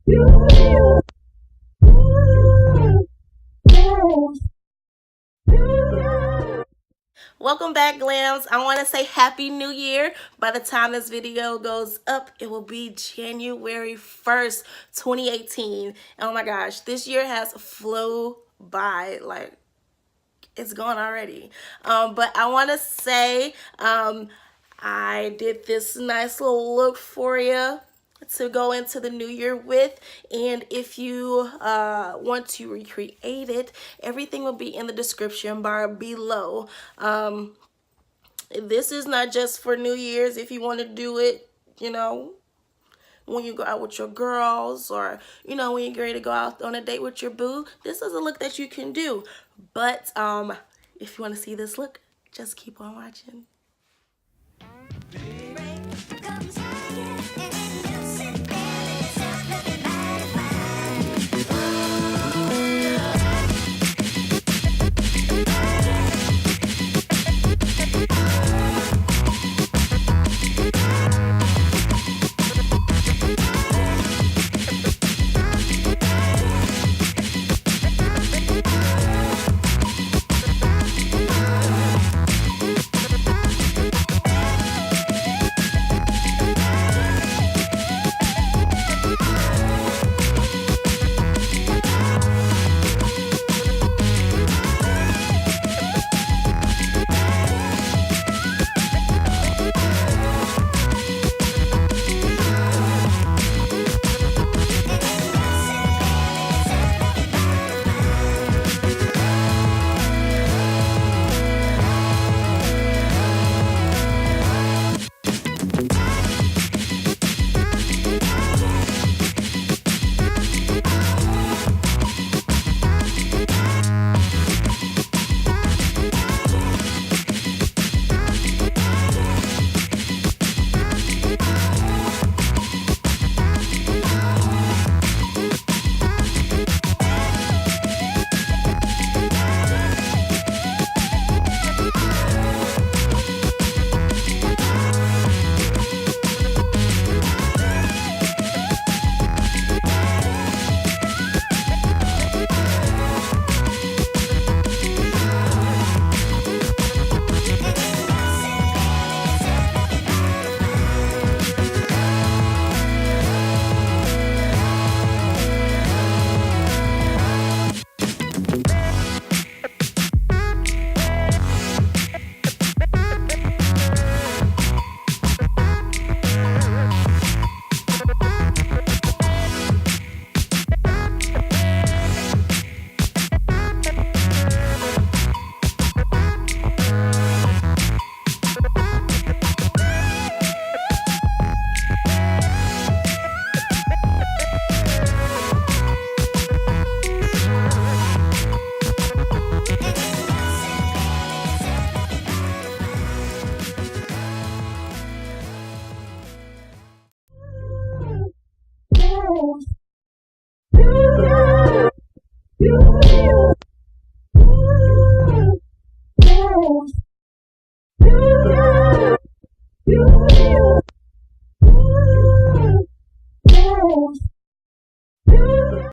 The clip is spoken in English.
Welcome back, Glams. I want to say Happy New Year. By the time this video goes up, it will be January 1st, 2018. Oh my gosh, this year has flew by. Like, it's gone already. But I want to say I did this nice little look for you to go into the new year with, and if you want to recreate it, everything will be in the description bar below. This is not just for New Year's. If you want to do it, you know, when you go out with your girls, or you know, when you're ready to go out on a date with your boo, this is a look that you can do. But if you want to see this look, just keep on watching.